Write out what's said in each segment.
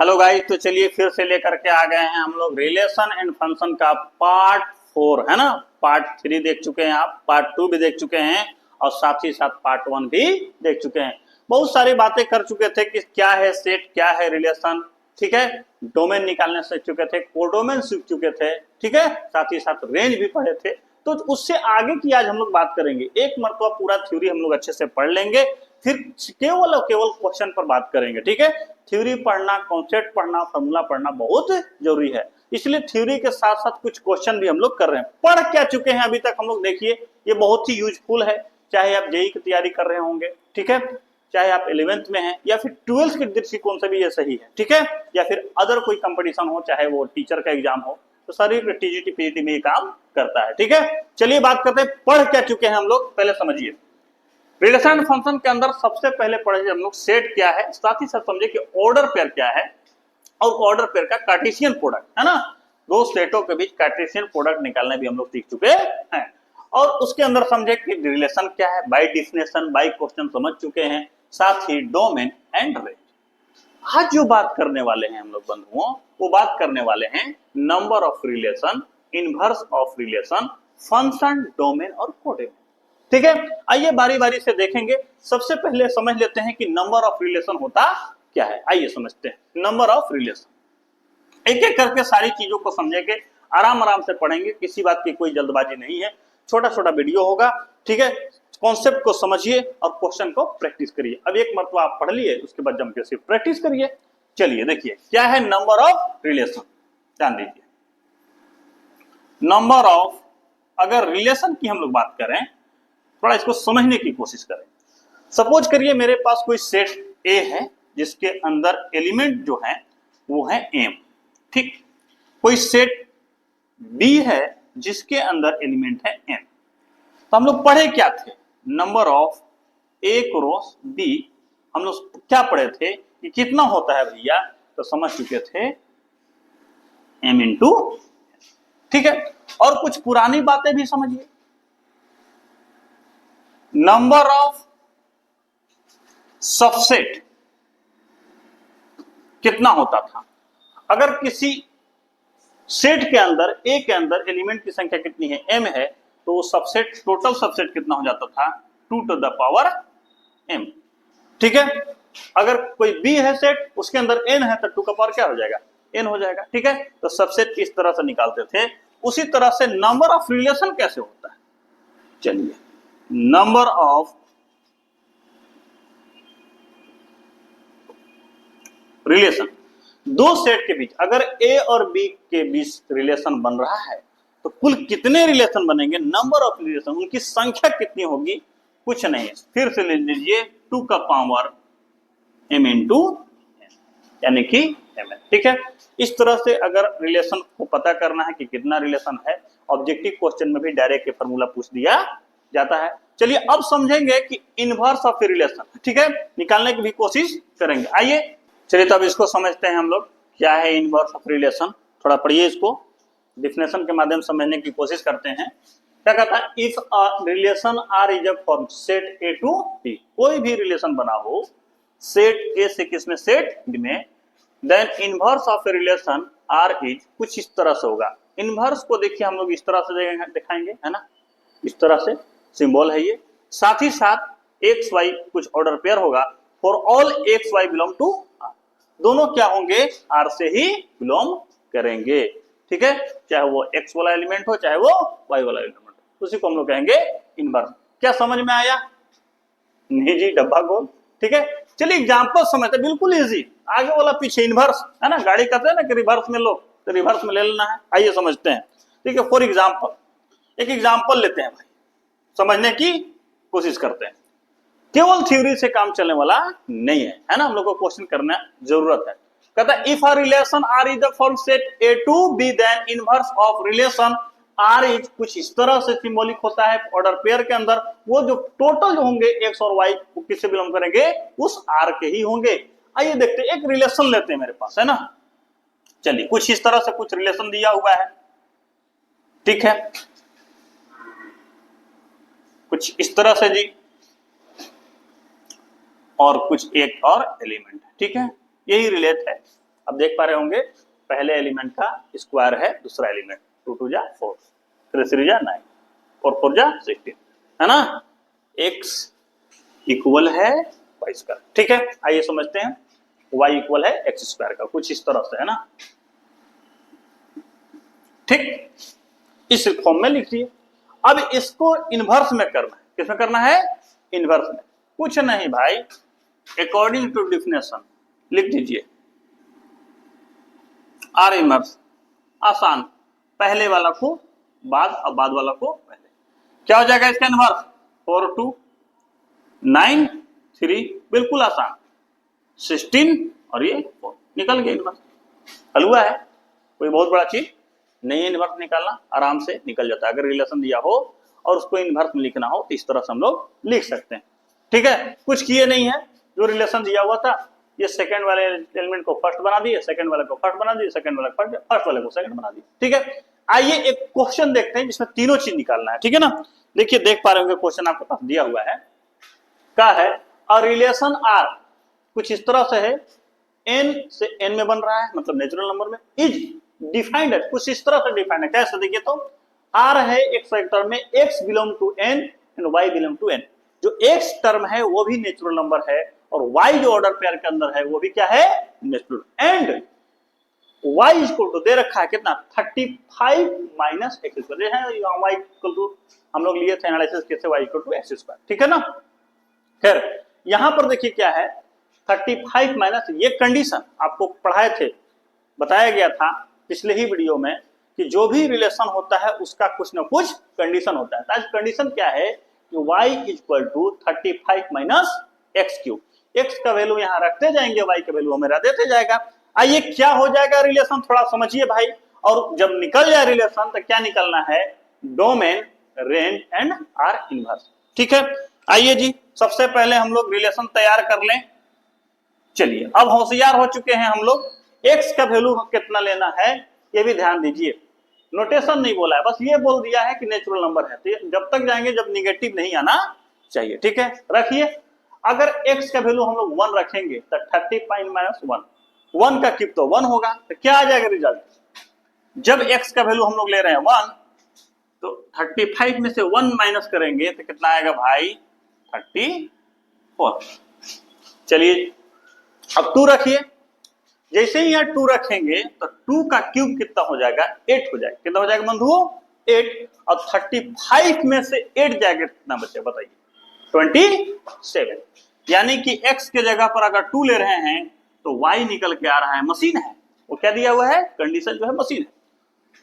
Hello guys, तो चलिए फिर से लेकर के आ गए हैं हम लोग रिलेशन एंड फंक्शन का पार्ट 4, है ना। पार्ट 3 देख चुके हैं आप, पार्ट 2 भी देख चुके हैं और साथ ही साथ पार्ट 1 भी देख चुके हैं। बहुत सारी बातें कर चुके थे कि क्या है सेट, क्या है रिलेशन, ठीक है। डोमेन निकालने सीख चुके थे, कोडोमेन सीख चुके थे, ठीक है। साथ ही साथ रेंज भी पढ़े थे। तो उससे आगे की आज हम लोग बात करेंगे। एक मरतबा पूरा थ्योरी हम लोग अच्छे से पढ़ लेंगे, फिर केवल और केवल क्वेश्चन पर बात करेंगे, ठीक है। थ्योरी पढ़ना, कॉन्सेप्ट पढ़ना, फॉर्मूला पढ़ना बहुत जरूरी है। इसलिए थ्योरी के साथ साथ कुछ क्वेश्चन भी हम लोग कर रहे हैं। पढ़ क्या चुके हैं अभी तक हम लोग, देखिए ये बहुत ही यूजफुल है। चाहे आप जेई की तैयारी कर रहे होंगे, ठीक है, चाहे आप 11th में हैं या फिर 12th के दृष्टिकोण से भी ये सही है, ठीक है, या फिर अदर कोई कंपटीशन हो, चाहे वो टीचर का एग्जाम हो, तो सारी टीजीटी पीजीटी में ये काम करता है, ठीक है। चलिए बात करते हैं पढ़ क्या चुके हैं हम लोग। पहले समझिए रिलेशन फंक्शन के अंदर सबसे पहले पढ़े हम लोग सेट क्या है, साथ ही साथ समझे कि ऑर्डर पेयर क्या है और ऑर्डर पेयर का कार्टेशियन प्रोडक्ट, है ना। दो सेटों के बीच कार्टेशियन प्रोडक्ट निकालने भी हम लोग सीख चुके हैं। और उसके अंदर समझे कि रिलेशन क्या है, बाय डेफिनेशन, बाय क्वेश्चन समझ चुके हैं। साथ ही डोमेन एंड रेंज। आज जो बात करने वाले हैं हम लोग बंधुओं, वो बात करने वाले हैं number of relation, inverse of relation, function, domain और कोडेन, ठीक है। आइए बारी बारी से देखेंगे। सबसे पहले समझ लेते हैं कि नंबर ऑफ रिलेशन होता क्या है। आइए समझते हैं नंबर ऑफ रिलेशन। एक एक करके सारी चीजों को समझेंगे, आराम आराम से पढ़ेंगे, किसी बात की कोई जल्दबाजी नहीं है। छोटा छोटा वीडियो होगा, ठीक है। कॉन्सेप्ट को समझिए और क्वेश्चन को प्रैक्टिस करिए। अब एक मरतबा आप पढ़ लिए, उसके बाद जम के सिर्फ प्रैक्टिस करिए। चलिए देखिए क्या है नंबर ऑफ रिलेशन। ध्यान दीजिए, नंबर ऑफ, अगर रिलेशन की हम लोग बात करें, थोड़ा इसको समझने की कोशिश करें। सपोज करिए मेरे पास कोई सेट ए है जिसके अंदर एलिमेंट जो है वो है एम, ठीक। कोई सेट बी है जिसके अंदर एलिमेंट है एन। तो हम लोग पढ़े क्या थे, number of A cross B. हम लोग क्या पढ़े थे कि कितना होता है भैया, तो समझ चुके थे एम इंटू, ठीक है। और कुछ पुरानी बातें भी समझिए। नंबर ऑफ सबसेट कितना होता था, अगर किसी सेट के अंदर ए के अंदर एलिमेंट की संख्या कितनी है, एम है, तो सबसेट, टोटल सबसेट कितना हो जाता था, 2 to the power m, ठीक है। अगर कोई बी है सेट, उसके अंदर एन है, तो 2 का पावर क्या हो जाएगा, एन हो जाएगा, ठीक है। तो सबसेट इस तरह से निकालते थे। उसी तरह से नंबर ऑफ रिलेशन कैसे होता है, चलिए नंबर ऑफ रिलेशन, दो सेट के बीच अगर ए और बी के बीच रिलेशन बन रहा है, तो कुल कितने रिलेशन बनेंगे, नंबर ऑफ रिलेशन, उनकी संख्या कितनी होगी, कुछ नहीं है, फिर से ले लीजिए 2 का पावर m इंटू, यानी कि mn, ठीक है। इस तरह से अगर रिलेशन को पता करना है कि कितना रिलेशन है, ऑब्जेक्टिव क्वेश्चन में भी डायरेक्ट के फॉर्मूला पूछ दिया जाता है। चलिए अब समझेंगे कि इनवर्स ऑफ रिलेशन, ठीक है, निकालने की भी कोशिश करेंगे। आइए चलिए तो अब इसको समझते हैं हम लोग, क्या है इनवर्स ऑफ रिलेशन। थोड़ा पढ़िए इसको, डिफिनेशन के माध्यम से समझने की कोशिश करते हैं। क्या कहता है, if a relation are is a form set A to be, कोई भी रिलेशन बना हो सेट ए से किसमें, सेट बी में, then inverse of a relation are is, कुछ इस तरह से होगा। इनवर्स को देखिए हम लोग इस तरह से दिखाएंगे, है ना, इस तरह से सिंबल है ये। साथ ही साथ एक्स वाई कुछ ऑर्डर पेयर होगा, for all x Y belong to are, दोनों क्या होंगे, आर से ही बिलोंग करेंगे, ठीक है। चाहे वो एक्स वाला एलिमेंट हो, चाहे वो वाई वाला एलिमेंट हो, उसी को हम लोग कहेंगे इनवर्स। क्या समझ में आया, नहीं जी, डब्बा गोल, ठीक है। चलिए एग्जांपल समझते, बिल्कुल इजी, आगे वाला पीछे इनवर्स, है ना, गाड़ी कहते हैं ना कि रिवर्स में लो, तो रिवर्स में ले लेना है। आइए समझते हैं, ठीक है। फॉर एग्जांपल, एक एग्जांपल लेते हैं भाई, समझने की कोशिश करते हैं। केवल थ्योरी से काम चलने वाला नहीं है ना, हम लोग को क्वेश्चन करना जरूरत है। कहता है if a relation are is the form set A to be, then inverse of relation are is, कुछ इस तरह से सिंबॉलिक होता है ऑर्डर पेयर के अंदर, वो जो टोटल जो होंगे एक्स और वाई किससे बिलोंग करेंगे, उस आर के ही होंगे। आइए देखते हैं, एक रिलेशन लेते हैं मेरे पास, है ना। चलिए कुछ इस तरह से कुछ रिलेशन दिया हुआ है, ठीक है, कुछ इस तरह से जी, और कुछ एक और एलिमेंट, ठीक है, यही रिलेट है। अब देख पा रहे होंगे पहले एलिमेंट का स्क्वायर है दूसरा एलिमेंट, 2 2 जा 4, 3 3 जा 9, 4 4 जा 16, है ना। x इक्वल है वाई स्क्वायर। ठीक है, आइए समझते हैं y इक्वल है एक्स स्क्वायर का, कुछ इस तरह से, है ना। ठीक, इस फॉर्म में लिखिए। अब इसको इनवर्स में करना है, किसमें करना है, इनवर्स में। कुछ नहीं भाई, अकॉर्डिंग टू डिफिनेशन लिख दीजिए आर इनवर्स, आसान, पहले वाला को बाद और बाद वाला को पहले। क्या हो जाएगा इसका इनवर्स, 4 2 9 3, बिल्कुल आसान, 16 और ये 4, निकल गया इनवर्स। हल हुआ है, कोई बहुत बड़ा चीज नहीं है इनवर्स निकालना, आराम से निकल जाता है। अगर रिलेशन दिया हो और उसको इनवर्स में लिखना हो तो इस तरह से हम लोग लिख सकते हैं। ठीक है, कुछ किए नहीं है, जो रिलेशन दिया हुआ था ये सेकंड वाले एलिमेंट को फर्स्ट बना दिए, सेकंड वाले को फर्स्ट बना दिए, सेकंड वाले फर्स्ट वाले को सेकंड बना दिए। ठीक है, आइए एक क्वेश्चन देखते हैं जिसमें तीनों चीज निकालना है। ठीक है ना, देखिए देख पा रहे होंगे क्वेश्चन आपके पास दिया हुआ है, क्या है, अ रिलेशन आर कुछ इस तरह से है, n से n में बन रहा है, मतलब नेचुरल नंबर में, इज डिफाइंड है, कुछ इस तरह से डिफाइंड है। कैसे, देखिए तो r है एक वेक्टर में x belong to n and y belong to n, जो x टर्म है वो भी नेचुरल नंबर है और y जो ऑर्डर पेयर के अंदर है वो भी क्या है, natural, and y equal to दे रखा है कितना, 35 माइनस एक्स स्क्वायर है, y इक्वल टू हम लोग लिए थे एनालिसिस कैसे, y equal to X square. ठीक है ना। खैर यहां पर देखिए क्या है, 35 माइनस, ये कंडीशन आपको पढ़ाए थे, बताया गया था पिछले ही वीडियो में कि जो भी रिलेशन होता है उसका कुछ ना कुछ कंडीशन होता है। आज कंडीशन क्या है कि y equal to 35 minus x cube, x का वैल्यू यहाँ रखते जाएंगे, y का वैल्यू हमें देते जाएगा। आइए क्या हो जाएगा रिलेशन, थोड़ा समझिए भाई, और जब निकल जाए रिलेशन तो क्या निकलना है, domain, range and are inverse. ठीक है, आइए जी सबसे पहले हम लोग रिलेशन तैयार कर लें। चलिए अब होशियार हो चुके हैं हम लोग, x का वैल्यू कितना लेना है ये भी ध्यान दीजिए, नोटेशन नहीं बोला है, बस ये बोल दिया है कि नेचुरल नंबर है, तो जब तक जाएंगे जब निगेटिव नहीं आना चाहिए। ठीक है, रखिए, अगर x का वैल्यू हम लोग 1 रखेंगे तो 35 माइनस 1, 1 का क्यूब तो 1 होगा, तो क्या आ जाएगा रिजल्ट, जब x का वैल्यू हम लोग ले रहे हैं 1 तो 35 में से 1 माइनस करेंगे तो कितना आएगा भाई, 34। चलिए अब 2 रखिए, जैसे ही यहाँ 2 रखेंगे तो 2 का क्यूब कितना हो जाएगा, 8 हो जाएगा, कितना हो जाएगा बंधुओं, 8, और 35 में से 8 जाएगा कितना बचे बताइए, 27, यानी कि x के जगह पर अगर 2 ले रहे हैं तो y निकल के आ रहा है, मशीन है वो क्या दिया हुआ है, कंडीशन जो है मशीन है,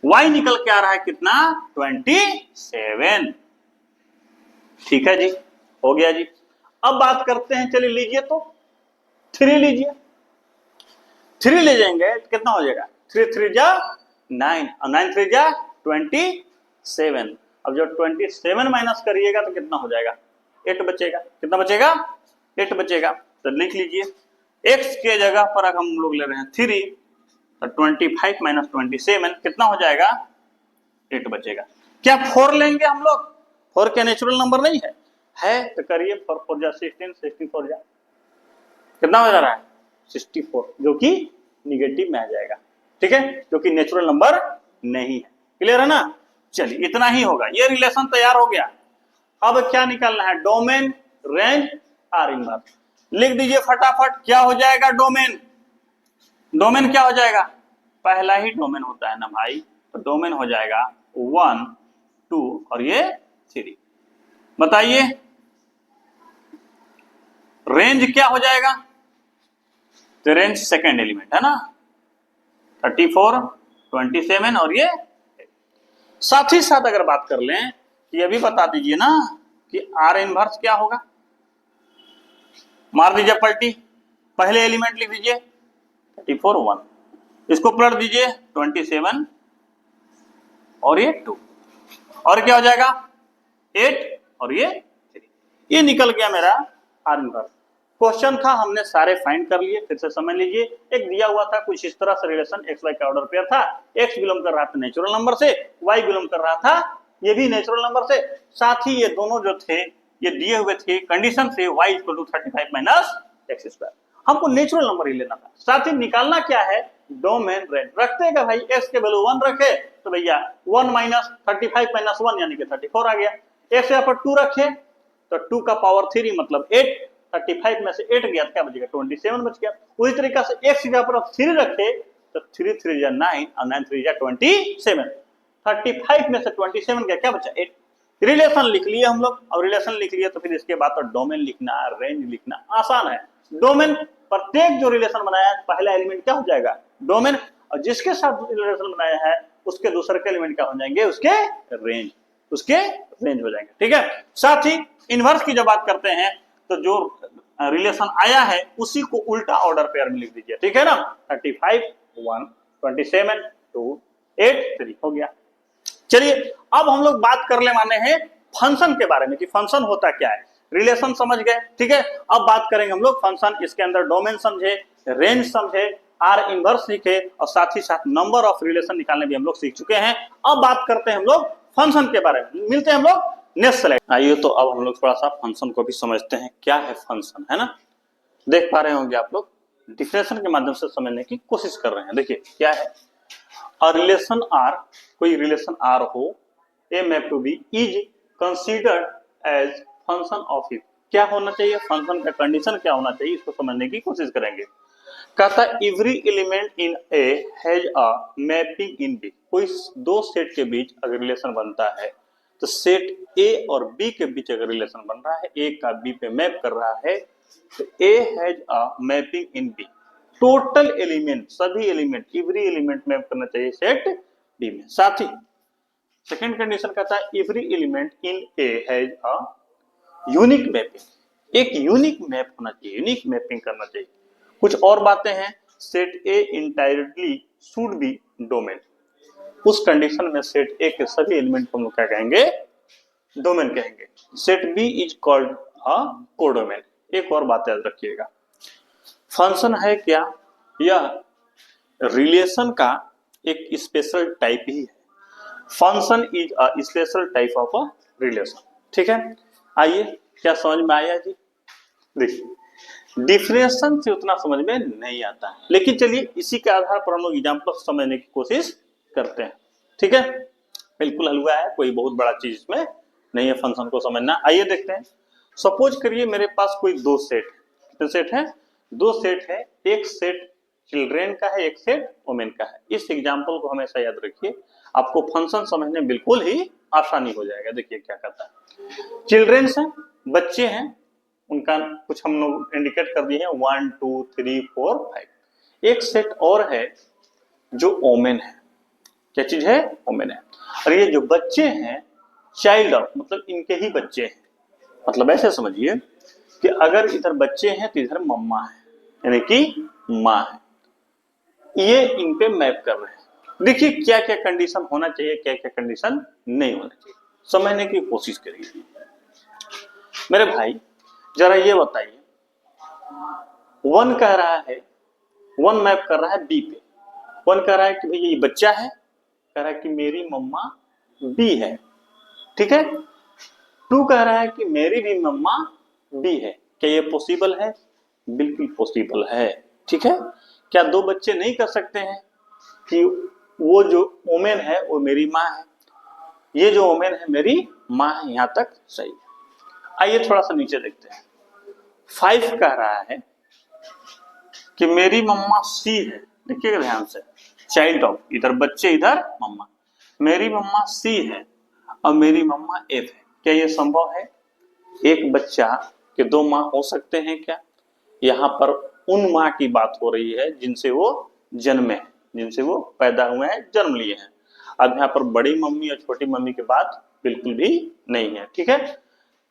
y निकल के आ रहा है कितना, 27। ठीक है जी, हो गया जी। अब बात करते हैं, चलिए लीजिए तो 3 लीजिए, 3 ले जाएंगे तो कितना हो जाएगा, 3 3 जा 9 और 9 3 जा 27। अब जब 27 माइनस करिएगा तो कितना हो जाएगा, 8 बचेगा, कितना बचेगा, 8 बचेगा। तो लिख लीजिए x के जगह पर अगर हम लोग ले रहे हैं 3 तो 25 माइनस 27 कितना हो जाएगा, 8 बचेगा। क्या 4 लेंगे हम लोग, 4 क्या नेचुरल नंबर नहीं है तो करिए, 4 4 जा 16, 64 जा कितना हो जा रहा है, 64, जो कि निगेटिव में आ जाएगा। ठीक है, जो कि नेचुरल नंबर नहीं है, क्लियर है ना। चलिए इतना ही होगा, ये रिलेशन तैयार हो गया। अब क्या निकालना है, डोमेन, रेंज, आर इनवर्स। लिख दीजिए फटाफट, क्या हो जाएगा डोमेन, डोमेन क्या हो जाएगा, पहला ही डोमेन होता है ना भाई, तो डोमेन हो जाएगा 1 2 और ये 3। बताइए रेंज क्या हो जाएगा, तो रेंज सेकेंड एलिमेंट है ना, 34 27 और ये। साथ ही साथ अगर बात कर लें कि ये भी बता दीजिए ना कि आर इनवर्स क्या होगा, मार दीजिए पलटी, पहले एलिमेंट लिख दीजिए 34 1, इसको पलट दीजिए 27 और ये 2, और क्या हो जाएगा 8 और ये 3, ये निकल गया मेरा आर इनवर्स। क्वेश्चन था, हमने सारे फाइंड कर लिए, फिर से समझ लीजिए। एक दिया हुआ था कुछ इस तरह से रिलेशन, एक्स वाई का ऑर्डर पेयर था, एक्स बिलोंग कर रहा था नेचुरल नंबर से, वाई बिलोंग कर रहा था ये भी नेचुरल नंबर से, साथ ही ये दोनों जो थे ये दिए हुए थे कंडीशन से y equal to 35 minus X square. हमको नेचुरल नंबर ही लेना था। साथ ही निकालना क्या है, डोमेन रेंज। रखते क्या भाई, x के वैल्यू 1 रखे तो भैया 1 माइनस 35 माइनस 1 यानी कि 34 आ गया। x यहाँ पर 2 रखे तो 2 का पावर 3 मतलब 8, 35 में से 8 गया तो क्या बचेगा 27 बच गया। उसी तरीके से x यहाँ पर 3 रखे तो 3 3 जा 9 और 9 3 जा 27, 35 में से 27 गया, क्या बचा 8। रिलेशन लिख लिए हम लोग। अब रिलेशन लिख लिए तो फिर इसके बाद तो डोमेन लिखना, रेंज लिखना आसान है। डोमेन, प्रत्येक जो रिलेशन बनाया है पहला एलिमेंट क्या हो जाएगा, डोमेन, और जिसके साथ रिलेशन बनाया है उसके दूसरे के एलिमेंट क्या हो जाएंगे, उसके रेंज, हो जाएंगे। ठीक है, साथ ही इनवर्स की जब बात करते हैं तो जो रिलेशन आया है उसी को उल्टा ऑर्डर पेयर में लिख दीजिए। ठीक है ना, 35 1 27 2 8 3 हो गया। चलिए अब हम लोग बात करने वाले हैं फंक्शन के बारे में कि फंक्शन होता क्या है। रिलेशन समझ गए, ठीक है। अब बात करेंगे हम लोग फंक्शन, इसके अंदर डोमेन समझे, रेंज समझे, आर इनवर्स सीखे और साथ ही साथ नंबर ऑफ रिलेशन निकालने भी हम लोग सीख चुके हैं। अब बात करते हैं हम लोग फंक्शन के बारे में। मिलते हैं हम लोग नेक्स्ट स्लाइड। आइए तो अब हम लोग थोड़ा सा फंक्शन को भी समझते हैं, क्या है फंक्शन, है ना। देख पा रहे होंगे आप लोग, डिफिनेशन के माध्यम से समझने की कोशिश कर रहे हैं। देखिए क्या है, a relation R, कोई रिलेशन R हो, A map to be is considered as function of it. क्या होना चाहिए, फंक्शन का कंडीशन क्या होना चाहिए, इसको समझने की कोशिश करेंगे। कहता every element in A has a mapping in B. कोई दो सेट के बीच अगर रिलेशन बनता है तो सेट ए और बी के बीच अगर रिलेशन बन रहा है, ए का बी पे मैप कर रहा है, तो A has a mapping in B. Total element, सभी एलिमेंट, एवरी एलिमेंट मैप करना चाहिए सेट बी में। साथ ही सेकंड कंडीशन कहता है every element in A has a unique mapping. एक यूनिक मैप होना चाहिए, यूनिक मैपिंग करना चाहिए। कुछ और बातें हैं, set A entirely should be domain. उस कंडीशन में सेट ए के सभी एलिमेंट को हम लोग क्या कहेंगे, डोमेन कहेंगे। Set B is called a codomain. एक और बात याद रखिएगा, फंक्शन है क्या, यह रिलेशन का एक स्पेशल टाइप ही है। Function is a special type of a relation. ठीक है, आइए क्या समझ में आया जी। देखिए डिफरेंशन से उतना समझ में नहीं आता है, लेकिन चलिए इसी के आधार पर हम लोग एग्जाम्पल समझने की कोशिश करते हैं। ठीक है, बिल्कुल हलवा है, कोई बहुत बड़ा चीज इसमें नहीं है फंक्शन को समझना। आइए देखते हैं। सपोज करिए मेरे पास कोई दो सेट, कितने सेट है, दो सेट है। एक सेट चिल्ड्रेन का है, एक सेट वोमेन का है। इस एग्जाम्पल को हमेशा याद रखिए, आपको फंक्शन समझने बिल्कुल ही आसानी हो जाएगा। देखिए क्या कहता है, चिल्ड्रेन्स हैं, बच्चे हैं, उनका कुछ हम लोग इंडिकेट कर दिए हैं 1 2 3 4 5। एक सेट और है जो ओमेन है। क्या चीज है, ओमेन है। और ये जो बच्चे हैं चाइल्ड ऑफ, मतलब इनके ही बच्चे हैं। मतलब ऐसे समझिए कि अगर इधर बच्चे हैं तो इधर मम्मा है, यानी कि माँ है। ये इन पे मैप कर रहे हैं। देखिए क्या क्या कंडीशन होना चाहिए, क्या क्या कंडीशन नहीं होना चाहिए, समझने की कोशिश करिए। मेरे भाई जरा ये बताइए, 1 कह रहा है, 1 मैप कर रहा है बी पे। 1 कह रहा है कि भैया ये बच्चा है, कह रहा है कि मेरी मम्मा बी है। ठीक है, 2 कह रहा है कि मेरी भी मम्मा बी है। क्या ये पॉसिबल है, बिल्कुल पॉसिबल है। ठीक है, क्या दो बच्चे नहीं कर सकते हैं कि वो जो ओमेन है वो मेरी माँ है, ये जो ओमेन है मेरी माँ है, यहां तक सही। आइए थोड़ा सा नीचे देखते हैं। 5 कह रहा है कि मेरी मम्मा सी है। देखिएगा ध्यान से, चाइल्ड ऑफ, इधर बच्चे इधर मम्मा, मेरी मम्मा सी है और मेरी मम्मा एफ है। क्या ये संभव है, एक बच्चा के दो माँ हो सकते हैं क्या। यहाँ पर उन माँ की बात हो रही है जिनसे वो जन्मे हैं, जिनसे वो पैदा हुए हैं, जन्म लिए हैं। अब यहाँ पर बड़ी मम्मी और छोटी मम्मी की बात बिल्कुल भी नहीं है। ठीक है,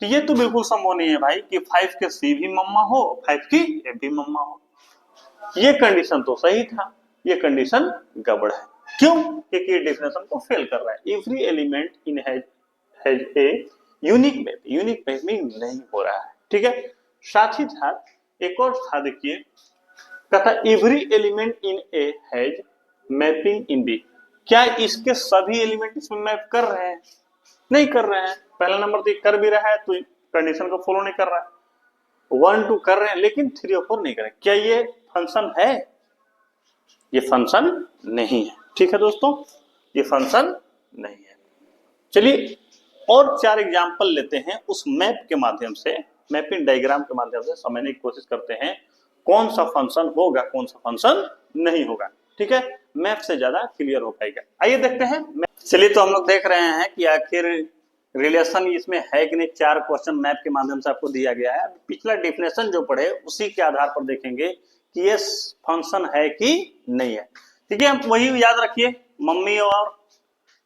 तो ये तो बिल्कुल संभव नहीं है भाई कि 5 के सी भी मम्मा हो, 5 की एफ भी मम्मा हो। ये कंडीशन तो सही था, ये कंडीशन गड़बड़ है। क्यों, क्योंकि ये डेफिनेशन को फेल कर रहा है। Every element in has a unique mapping, unique mapping नहीं हो रहा है। ठीक है, साथ ही साथ एक और था, देखिए कहता every element in A has mapping in B. क्या इसके सभी एलिमेंट इसमें मैप कर रहे हैं, नहीं कर रहे हैं। पहला नंबर तो कर भी रहा है तो कंडीशन को फॉलो नहीं कर रहा है। 1 2 कर रहे हैं लेकिन 3 और 4 नहीं कर रहे, क्या ये फंक्शन है? ये फंक्शन नहीं है। ठीक है दोस्तों, ये फंक्शन नहीं है। चलिए और 4 एग्जाम्पल लेते हैं, उस मैप के माध्यम से, मैपिंग डायग्राम के माध्यम से समझने की कोशिश करते हैं कौन सा फंक्शन होगा, कौन सा फंक्शन नहीं होगा। ठीक है, मैप से ज्यादा क्लियर हो पाएगा। आइए देखते हैं। चलिए तो हम लोग देख रहे हैं कि आखिर रिलेशन इसमें है कि नहीं। 4 क्वेश्चन मैप के माध्यम से आपको दिया गया है। पिछला डिफिनेशन जो पढ़े उसी के आधार पर देखेंगे कि ये फंक्शन है कि नहीं है। ठीक है, वही याद रखिए, मम्मी और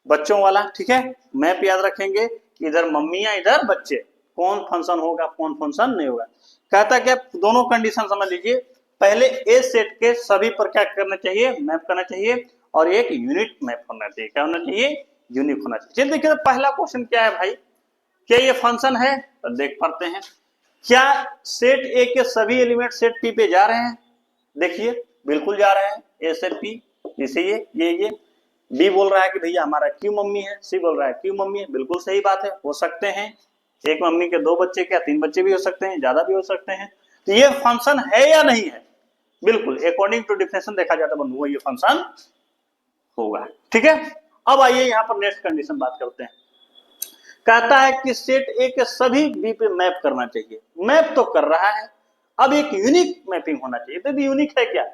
बच्चों वाला। ठीक है, मैप याद रखेंगे, इधर मम्मियां इधर बच्चे, कौन फंक्शन होगा कौन फंक्शन नहीं होगा। कहता क्या, दोनों कंडीशन समझ लीजिए। पहले ए सेट के सभी पर क्या करना चाहिए, मैप करना चाहिए, और एक यूनिट मैप होना चाहिए। क्या होना चाहिए, यूनिक होना चाहिए। चलिए देखिए, तो पहला क्वेश्चन क्या है भाई, क्या ये फंक्शन है? तो देख पाते हैं, क्या सेट ए के सभी एलिमेंट सेट पी पे जा रहे हैं? देखिए बिल्कुल जा रहे हैं, ए से पी, इसे ये बी बोल रहा है कि भैया हमारा क्यू मम्मी है, सी बोल रहा है क्यू मम्मी है। बिल्कुल सही बात है, हो सकते हैं एक मम्मी के 2 बच्चे, क्या 3 बच्चे भी हो सकते हैं, ज्यादा भी हो सकते हैं। तो ये फंक्शन है या नहीं है? बिल्कुल अकॉर्डिंग टू डिफिनेशन देखा जाता है बंधुओं, ये फंक्शन होगा। ठीक है, अब आइए यहाँ पर नेक्स्ट कंडीशन बात करते हैं। कहता है कि सेट ए के सभी बी पे मैप करना चाहिए। मैप तो कर रहा है, अब एक यूनिक मैपिंग होना चाहिए। तो यूनिक है क्या?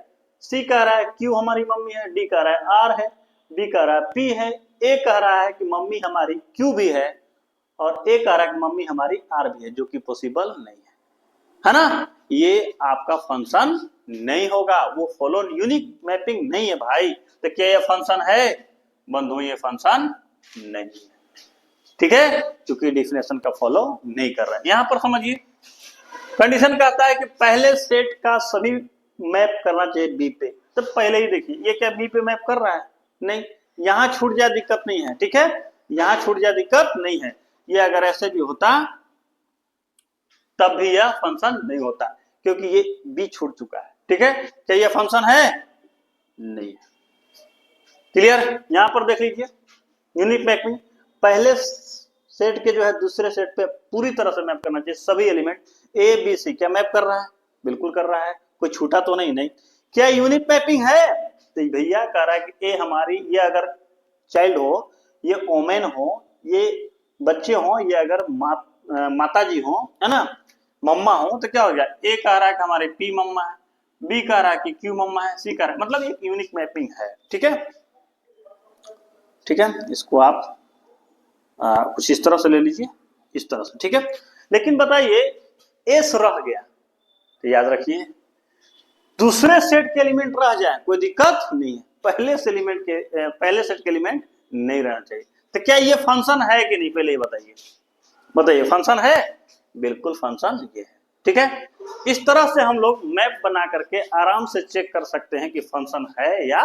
सी कह रहा है क्यू हमारी मम्मी है, डी कह रहा है आर है, बी कह रहा है पी है, ए कह रहा है कि मम्मी हमारी क्यू भी है, और ए कह रहा है कि मम्मी हमारी आर भी है, जो कि पॉसिबल नहीं है ना। ये आपका फंक्शन नहीं होगा, वो फॉलो यूनिक मैपिंग नहीं है भाई। तो क्या ये फंक्शन है? बंधु ये फंक्शन नहीं है। ठीक है, क्योंकि डिफिनेशन का फॉलो नहीं कर रहा है। यहां पर समझिए, कंडीशन कहता है कि पहले सेट का सभी मैप करना चाहिए बी पे। तो पहले ही देखिए, ये क्या बी पे मैप कर रहा है? नहीं, यहां छूट जाए दिक्कत नहीं है। ठीक है, यहां छूट जाए दिक्कत नहीं है। ये अगर ऐसे भी होता तब भी यह फंक्शन नहीं होता, क्योंकि ये बी छूट चुका है। ठीक है, क्या यह फंक्शन है? नहीं है। क्लियर? यहां पर देख लीजिए, यूनिक मैपिंग, पहले सेट के जो है दूसरे सेट पे पूरी तरह से मैप करना चाहिए सभी एलिमेंट ए बी सी। क्या मैप कर रहा है? बिल्कुल कर रहा है, कोई छूटा तो नहीं। क्या यूनिक मैपिंग है? तो भैया कह रहा है कि ए हमारी, ये अगर चाइल्ड हो, ये ओमेन हो, ये बच्चे हो, ये अगर माता जी हो, है ना, मम्मा हो, तो क्या हो गया? ए कह रहा है कि हमारे पी मम्मा है, बी कह रहा है कि क्यू मम्मा है, सी कह रहा है, मतलब एक यूनिक मैपिंग है। ठीक है, ठीक है, इसको आप कुछ इस तरह से ले लीजिए, इस तरह से। ठीक है, लेकिन बताइए एस रह गया, तो याद रखिए दूसरे सेट के एलिमेंट रह जाए कोई दिक्कत नहीं है, पहले से एलिमेंट के पहले सेट के एलिमेंट नहीं रहना चाहिए। तो क्या ये फंक्शन है कि नहीं, पहले ये बताइए, बताइए फंक्शन है? बिल्कुल फंक्शन ये है। ठीक है, इस तरह से हम लोग मैप बना करके आराम से चेक कर सकते हैं कि फंक्शन है या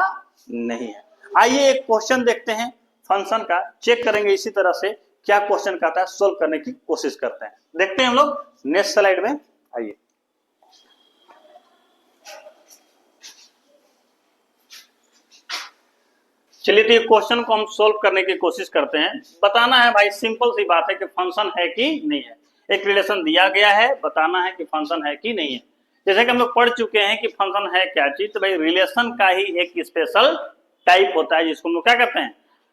नहीं है। आइए एक क्वेश्चन देखते हैं फंक्शन का, चेक करेंगे इसी तरह से। क्या क्वेश्चन कहता है, सोल्व करने की कोशिश करते हैं। देखते हैं हम लोग नेक्स्ट स्लाइड में। आइए, चलिए तो ये क्वेश्चन को हम सोल्व करने की कोशिश करते हैं। बताना है भाई, सिंपल सी बात है कि फंक्शन है कि नहीं है। एक रिलेशन दिया गया है, बताना है कि फंक्शन है कि नहीं है। जैसे कि हम लोग पढ़ चुके हैं कि फंक्शन है क्या चीज, तो भाई रिलेशन का ही एक स्पेशल टाइप होता है जिसको हम लोग क्या कहते हैं,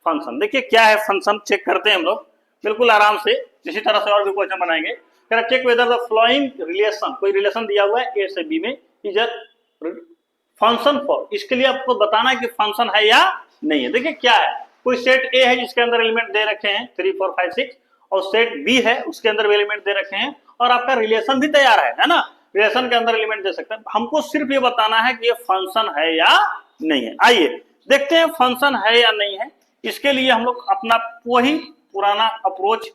फंक्शन। देखिए क्या है फंक्शन, चेक करते हैं हम लोग बिल्कुल आराम से। इसी तरह से और भी क्वेश्चन बनाएंगे। Check whether the following relation, कोई रिलेशन दिया हुआ है ए से बी में, इज फंक्शन फॉर, इसके लिए आपको बताना है कि फंक्शन है या नहीं है। देखिए क्या है, कोई सेट ए है जिसके अंदर एलिमेंट दे रखे हैं 3 4 5 6, और सेट बी है उसके अंदर भी एलिमेंट दे रखे हैं, और आपका रिलेशन भी तैयार है ना, रिलेशन के अंदर एलिमेंट दे सकते हैं। हमको सिर्फ ये बताना है कि ये फंक्शन है या नहीं है। आइए देखते हैं फंक्शन है या नहीं है। इसके लिए हम लोग अपना वही पुराना अप्रोच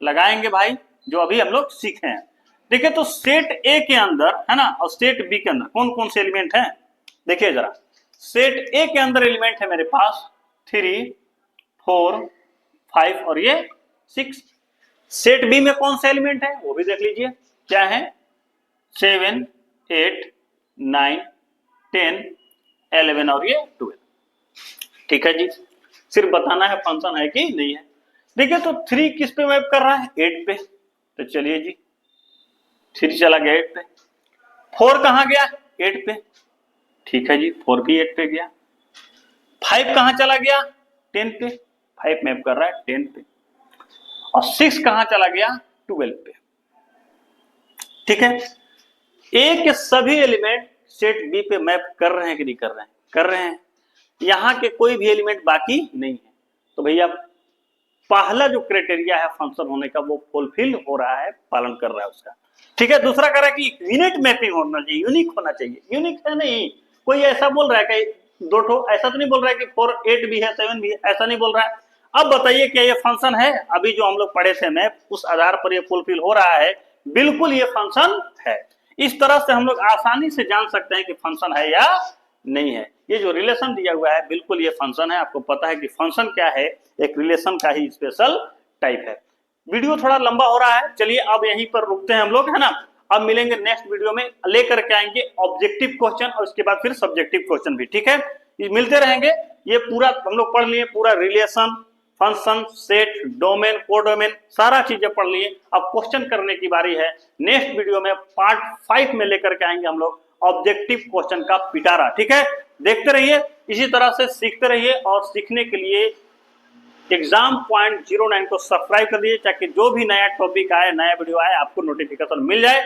लगाएंगे भाई, जो अभी हम लोग सीखे हैं। देखिए तो सेट ए के अंदर है ना, और सेट बी के अंदर कौन कौन से एलिमेंट हैं, देखिए जरा। सेट ए के अंदर एलिमेंट है मेरे पास 3 4 5 और ये 6। सेट बी में कौन सा एलिमेंट है वो भी देख लीजिए, क्या है 7 8 9 10 11 और ये 12। ठीक है जी, सिर्फ बताना है फंक्शन है कि नहीं है। देखिए तो 3 किस पे मैप कर रहा है, 8 पे। तो चलिए जी 3 चला गया 8 पे, 4 कहां गया 8 पे, ठीक है जी 4 भी 8 पे गया, 5 कहां चला गया 10 पे, 5 मैप कर रहा है 10 पे, और 6 कहां चला गया 12 पे, ठीक है। ए के सभी एलिमेंट सेट बी पे मैप कर रहे हैं कि नहीं कर रहे हैं, कर रहे हैं, यहां के कोई भी एलिमेंट बाकी नहीं है, तो भैया पहला जो क्राइटेरिया है फंक्शन होने का वो फुलफिल हो रहा है, पालन कर रहा है उसका, ठीक है। दूसरा कह रहा है कि यूनिट मैपिंग होना चाहिए, यूनिक होना चाहिए, यूनिक है नहीं, कोई ऐसा बोल रहा है कि 2 ठो, ऐसा तो नहीं बोल रहा है कि 4 8 भी है 7 भी है, ऐसा नहीं बोल रहा है। अब बताइए क्या ये फंक्शन है, अभी जो हम लोग पढ़े थे मैप उस आधार पर ये फुलफिल हो रहा है, बिल्कुल ये फंक्शन है। इस तरह से हम लोग आसानी से जान सकते हैं कि फंक्शन है या नहीं है। ये जो रिलेशन दिया हुआ है बिल्कुल ये फंक्शन है, आपको पता है कि फंक्शन क्या है, एक रिलेशन का ही स्पेशल टाइप है। वीडियो थोड़ा लंबा हो रहा है, चलिए अब यहीं पर रुकते हैं हम लोग, है ना। अब मिलेंगे नेक्स्ट वीडियो में, लेकर के आएंगे ऑब्जेक्टिव क्वेश्चन और उसके बाद फिर सब्जेक्टिव क्वेश्चन भी, ठीक है। ये मिलते रहेंगे, ये पूरा हम लोग पढ़ लिए, पूरा relation, function, set, domain, codomain, सारा चीजें पढ़ लिए। अब क्वेश्चन करने की बारी है। नेक्स्ट वीडियो में पार्ट 5 में लेकर के आएंगे हम लोग ऑब्जेक्टिव क्वेश्चन का पिटारा, ठीक है। देखते रहिए, इसी तरह से सीखते रहिए, और सीखने के लिए exam.09 को सब्सक्राइब कर दीजिए ताकि जो भी नया टॉपिक आए, नया वीडियो आए, आपको नोटिफिकेशन मिल जाए।